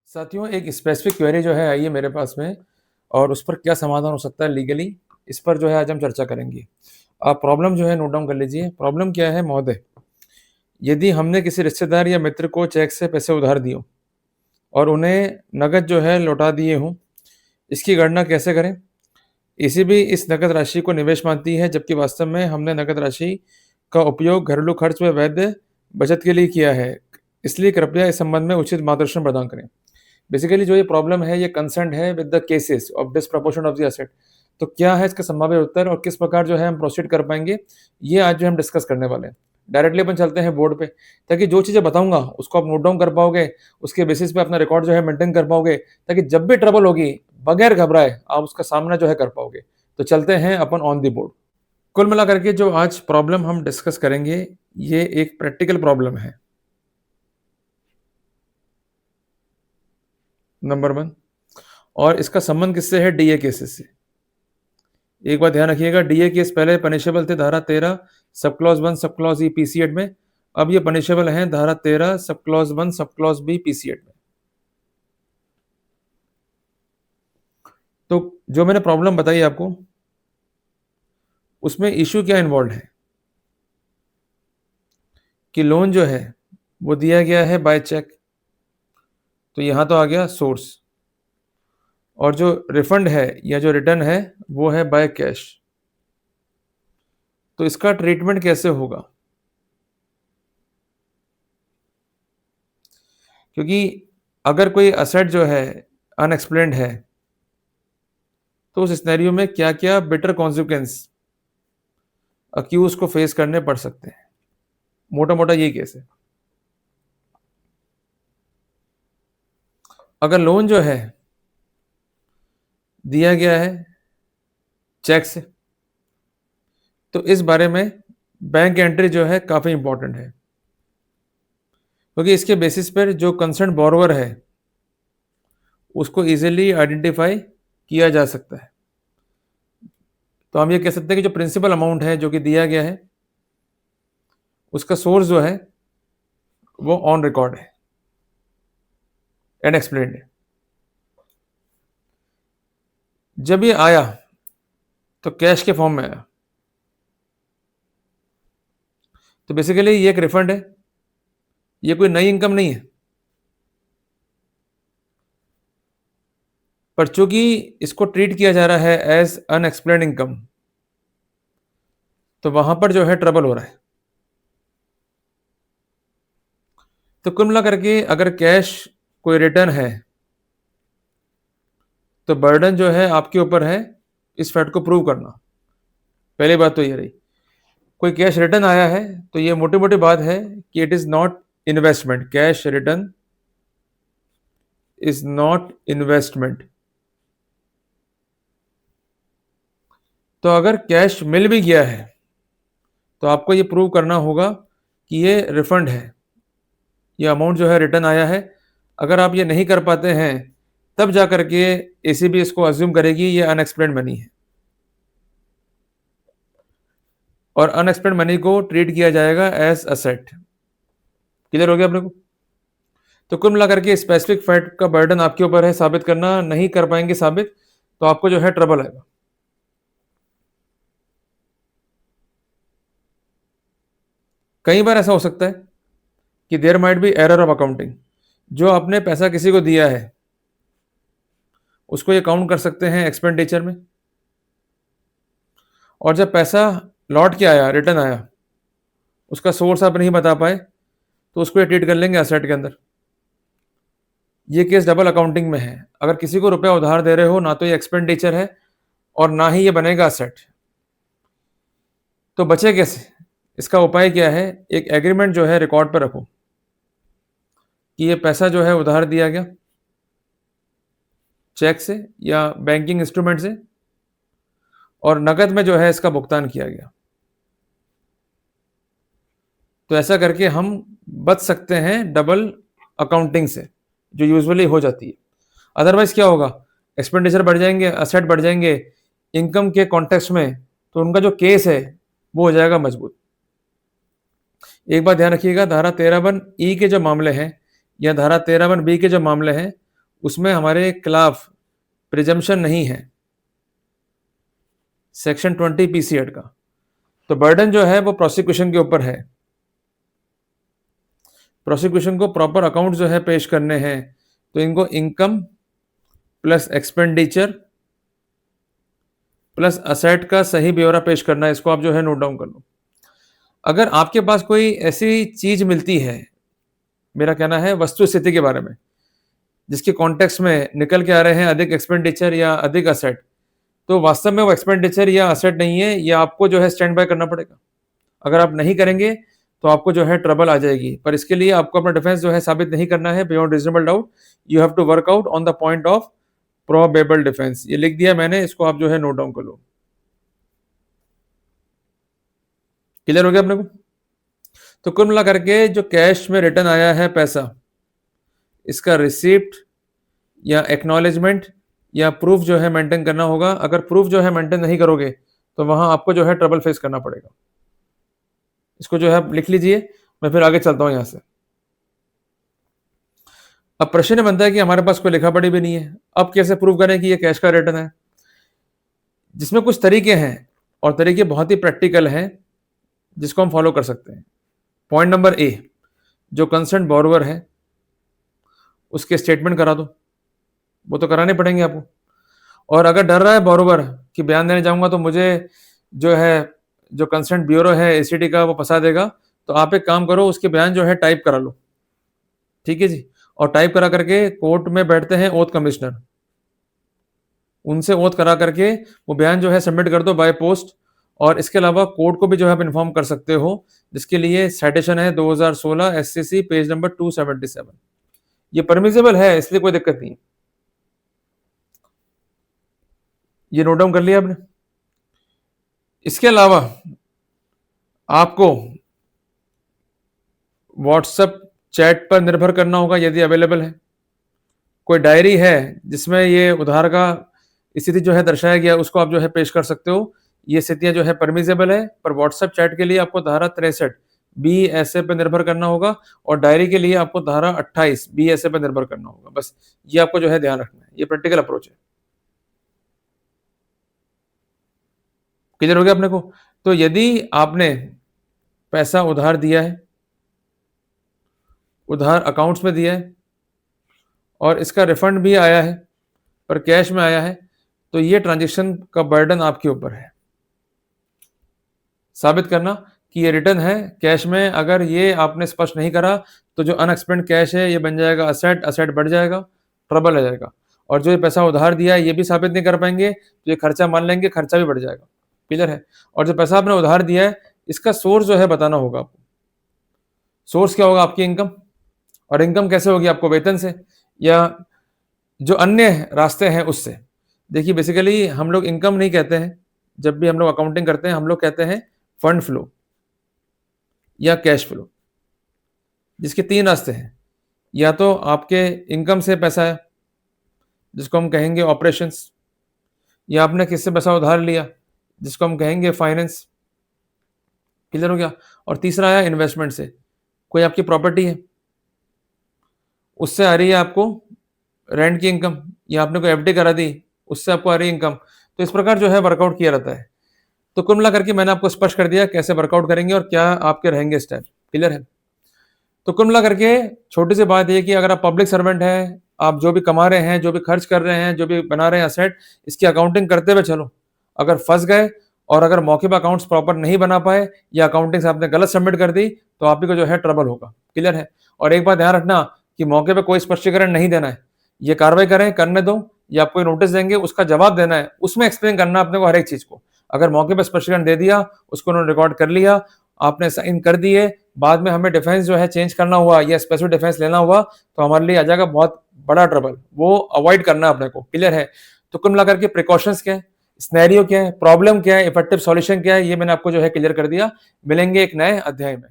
साथियों, एक specific query जो है आई है मेरे पास में और उस पर क्या समाधान हो सकता है लीगली, इस पर जो है आज हम चर्चा करेंगे। आप प्रॉब्लम जो है नोट डाउन कर लीजिए। प्रॉब्लम क्या है महोदय? यदि हमने किसी रिश्तेदार या मित्र को चेक से पैसे उधार दिए हों और उन्हें नकद जो है लौटा दिए हों, इसकी गणना कैसे करें? ईसीबी इस नकद राशि को निवेश मानती है, जबकि वास्तव में हमने नकद राशि का उपयोग घरेलू खर्च व वैध बचत के लिए किया है। इसलिए कृपया इस संबंध में उचित मार्गदर्शन प्रदान करें। बेसिकली जो ये प्रॉब्लम है ये कंसर्न्ड है with the cases of disproportion of the asset. तो क्या है इसका संभावित उत्तर और किस प्रकार जो है हम प्रोसीड कर पाएंगे, ये आज जो हम डिस्कस करने वाले हैं। डायरेक्टली अपन चलते हैं बोर्ड पे, ताकि जो चीज़ें बताऊंगा उसको आप नोट डाउन कर पाओगे, उसके बेसिस पे अपना रिकॉर्ड जो है मेंटेन कर पाओगे, ताकि जब भी ट्रबल होगी बगैर घबराए आप उसका सामना जो है कर पाओगे। तो चलते हैं अपन ऑन दी बोर्ड। कुल मिलाकर के जो आज प्रॉब्लम हम डिस्कस करेंगे ये एक प्रैक्टिकल प्रॉब्लम है। नंबर 1, और इसका संबंध किससे है? डीए केसेस से। एक बात ध्यान रखिएगा, डीए केस पहले पनिशेबल थे धारा 13 सब क्लॉज 1 सब क्लॉज ई पीसी एक्ट में। अब ये पनिशेबल हैं धारा 13 sub clause 1 sub clause B PC act में। तो जो मैंने प्रॉब्लम बताई आपको, उसमें इश्यू क्या इन्वॉल्व है कि लोन जो है वो दिया गया है बाय चेक, तो यहां तो आ गया सोर्स, और जो रिफंड है या जो रिटर्न है वो है बाय कैश। तो इसका ट्रीटमेंट कैसे होगा? क्योंकि अगर कोई असेट जो है अनएक्सप्लेन्ड है तो उस सिनेरियो में क्या क्या बेटर कॉन्सिक्वेंस अक्यूज को फेस करने पड़ सकते हैं। मोटा मोटा यही केस है। अगर लोन जो है दिया गया है चेक से, तो इस बारे में बैंक एंट्री जो है काफ़ी इंपॉर्टेंट है, क्योंकि इसके बेसिस पर जो कंसर्न बोरोवर है उसको इजीली आइडेंटिफाई किया जा सकता है। तो हम ये कह सकते हैं कि जो प्रिंसिपल अमाउंट है जो कि दिया गया है उसका सोर्स जो है वो ऑन रिकॉर्ड है, अनएक्सप्लेन्ड है। जब ये आया तो कैश के फॉर्म में आया, तो बेसिकली ये एक रिफंड है, ये कोई नई इनकम नहीं है। पर चूंकि इसको ट्रीट किया जा रहा है एज अनएक्सप्लेन्ड इनकम, तो वहां पर जो है ट्रबल हो रहा है। तो कुल मिला करके अगर कैश कोई रिटर्न है तो बर्डन जो है आपके ऊपर है इस फैक्ट को प्रूव करना। पहली बात तो ये रही। कोई कैश रिटर्न आया है तो ये मोटी मोटी बात है कि it is not investment. Cash return is not investment. तो अगर कैश मिल भी गया है तो आपको ये प्रूव करना होगा कि ये रिफंड है, ये अमाउंट जो है रिटर्न आया है। अगर आप ये नहीं कर पाते हैं तब जा करके एसीबी इसको अज्यूम करेगी ये अनएक्सप्लेन्ड मनी है, और अनएक्सप्लेन्ड मनी को ट्रीट किया जाएगा एज असेट। क्लियर हो गया अपने को? तो कुल मिलाकर के स्पेसिफिक फैक्ट का बर्डन आपके ऊपर है साबित करना। नहीं कर पाएंगे साबित तो आपको जो है ट्रबल आएगा। कई बार ऐसा हो सकता है कि there might be error of accounting. जो आपने पैसा किसी को दिया है उसको ये काउंट कर सकते हैं एक्सपेंडिचर में, और जब पैसा लौट के आया, रिटर्न आया, उसका सोर्स आप नहीं बता पाए तो उसको ये ट्रीट कर लेंगे असेट के अंदर। ये केस डबल अकाउंटिंग में है। अगर किसी को रुपया उधार दे रहे हो ना तो ये एक्सपेंडिचर है और ना ही ये बनेगा असेट, तो बचे कैसे? इसका उपाय क्या है? एक एग्रीमेंट जो है रिकॉर्ड पर रखो कि ये पैसा जो है उधार दिया गया चेक से या बैंकिंग इंस्ट्रूमेंट से, और नकद में जो है इसका भुगतान किया गया। तो ऐसा करके हम बच सकते हैं डबल अकाउंटिंग से, जो यूजुअली हो जाती है। अदरवाइज क्या होगा? एक्सपेंडिचर बढ़ जाएंगे, असेट बढ़ जाएंगे इनकम के कॉन्टेक्स्ट में, तो उनका जो केस है वो हो जाएगा मजबूत। एक बात ध्यान रखिएगा, धारा 13(1) ई के जो मामले हैं या धारा 13(1) बी के जो मामले हैं उसमें हमारे खिलाफ प्रिजम्पशन नहीं है सेक्शन 20 पीसी एक्ट का, तो बर्डन जो है वो प्रोसिक्यूशन के ऊपर है। प्रोसिक्यूशन को प्रॉपर अकाउंट जो है पेश करने हैं, तो इनको income plus expenditure plus asset का सही ब्यौरा पेश करना है। इसको आप जो है नोट डाउन कर लो। अगर आपके पास कोई ऐसी चीज मिलती है, मेरा कहना है वस्तु स्थिति के बारे में, जिसके कॉन्टेक्स्ट में निकल के आ रहे हैं अधिक एक्सपेंडिचर या अधिक असेट, तो वास्तव में वो एक्सपेंडिचर या असेट नहीं है, ये आपको जो है स्टैंड बाय करना पड़ेगा। अगर आप नहीं करेंगे तो आपको जो है ट्रबल आ जाएगी। पर इसके लिए आपको अपना डिफेंस जो है साबित नहीं करना है beyond reasonable doubt. You have to work out on the point of probable defence. ये लिख दिया मैंने, इसको आप जो है नोट डाउन कर लो। क्लियर हो गया अपने को? तो कुल मिला करके जो कैश में रिटर्न आया है पैसा, इसका रिसिप्ट या एक्नॉलेजमेंट या प्रूफ जो है मेंटेन करना होगा। अगर प्रूफ जो है मेंटेन नहीं करोगे तो वहां आपको जो है ट्रबल फेस करना पड़ेगा। इसको जो है लिख लीजिए, मैं फिर आगे चलता हूं यहां से। अब प्रश्न बनता है कि हमारे पास कोई लिखा पढ़ी भी नहीं है, अब कैसे प्रूव करें कि ये कैश का रिटर्न है? जिसमें कुछ तरीके हैं और तरीके बहुत ही प्रैक्टिकल हैं जिसको हम फॉलो कर सकते हैं। पॉइंट नंबर ए, जो कंसर्न बोरोवर है उसके स्टेटमेंट करा दो, वो तो कराने पड़ेंगे आपको। और अगर डर रहा है बोरोवर कि बयान देने जाऊंगा तो मुझे जो है जो कंसर्न ब्यूरो है एसीटी का वो फंसा देगा, तो आप एक काम करो, उसके बयान जो है टाइप करा लो, ठीक है जी। और टाइप करा करके कोर्ट में बैठते हैं ओथ कमिश्नर, उनसे ओथ करा करके वो बयान जो है सबमिट कर दो बाय पोस्ट। और इसके अलावा कोर्ट को भी जो है आप इन्फॉर्म कर सकते हो, जिसके लिए साइटेशन है 2016 एससीसी पेज नंबर 277। ये परमिसेबल है, इसलिए कोई दिक्कत नहीं है। ये नोट डाउन कर लिया आपने? इसके अलावा आपको व्हाट्सएप चैट पर निर्भर करना होगा यदि अवेलेबल है। कोई डायरी है जिसमें ये उधार का स्थिति जो है दर्शाया गया, उसको आप जो है पेश कर सकते हो। ये स्थितियां जो है परमिसेबल है, पर व्हाट्सएप चैट के लिए आपको धारा 63 BSA पे निर्भर करना होगा, और डायरी के लिए आपको धारा 28 BSA पे निर्भर करना होगा। बस ये आपको जो है ध्यान रखना है, ये प्रैक्टिकल अप्रोच है। क्लियर हो गया अपने को? तो यदि आपने पैसा उधार दिया है, उधार अकाउंट्स में दिया है, और इसका रिफंड भी आया है पर कैश में आया है, तो ये ट्रांजैक्शन का बर्डन आपके ऊपर है साबित करना कि ये रिटर्न है कैश में। अगर ये आपने स्पष्ट नहीं करा तो जो अनएक्सपेंड कैश है ये बन जाएगा असेट, असेट बढ़ जाएगा, ट्रबल आ जाएगा। और जो ये पैसा उधार दिया है ये भी साबित नहीं कर पाएंगे तो ये खर्चा मान लेंगे, खर्चा भी बढ़ जाएगा। क्लियर है? और जो पैसा आपने उधार दिया है इसका सोर्स जो है बताना होगा आपको। सोर्स क्या होगा? आपकी इनकम। और इनकम कैसे होगी? आपको वेतन से या जो अन्य रास्ते हैं उससे। देखिए बेसिकली हम लोग इनकम नहीं कहते हैं, जब भी हम लोग अकाउंटिंग करते हैं हम लोग कहते हैं फंड फ्लो या कैश फ्लो, जिसके 3 रास्ते हैं। या तो आपके इनकम से पैसा है जिसको हम कहेंगे ऑपरेशंस, या आपने किससे पैसा उधार लिया जिसको हम कहेंगे फाइनेंस। क्लियर हो गया? और तीसरा आया इन्वेस्टमेंट से, कोई आपकी प्रॉपर्टी है उससे आ रही है आपको रेंट की इनकम, या आपने कोई एफडी करा दी उससे आपको आ रही इनकम। तो इस प्रकार जो है वर्कआउट किया रहता है। तो कुल मिला करके मैंने आपको स्पष्ट कर दिया कैसे वर्कआउट करेंगे और क्या आपके रहेंगे स्टेप। क्लियर है? तो कुल मिला करके छोटी सी बात ये कि अगर आप पब्लिक सर्वेंट हैं, आप जो भी कमा रहे हैं, जो भी खर्च कर रहे हैं, जो भी बना रहे हैं असेट, इसकी अकाउंटिंग करते हुए चलो। अगर फंस गए और अगर मौके पर अकाउंट्स प्रॉपर नहीं बना पाए या अकाउंटिंग से आपने गलत सबमिट कर दी तो आप ही को जो है ट्रबल होगा। क्लियर है? और एक बात ध्यान रखना कि मौके पर कोई स्पष्टीकरण नहीं देना है। ये कार्रवाई करें, करने दो, या आपको नोटिस देंगे उसका जवाब देना है, उसमें एक्सप्लेन करना अपने को हर एक चीज को। अगर मौके पर स्पष्टीकरण दे दिया, उसको उन्होंने रिकॉर्ड कर लिया, आपने साइन कर दिए, बाद में हमें डिफेंस जो है चेंज करना हुआ या स्पेशल डिफेंस लेना हुआ तो हमारे लिए आ जाएगा बहुत बड़ा ट्रबल। वो अवॉइड करना है अपने को। क्लियर है? तो कुल मिलाकर के प्रिकॉशंस क्या है, स्नैरियो क्या है, प्रॉब्लम क्या है, इफेक्टिव सॉल्यूशन क्या है, ये मैंने आपको जो है क्लियर कर दिया। मिलेंगे एक नए अध्याय में।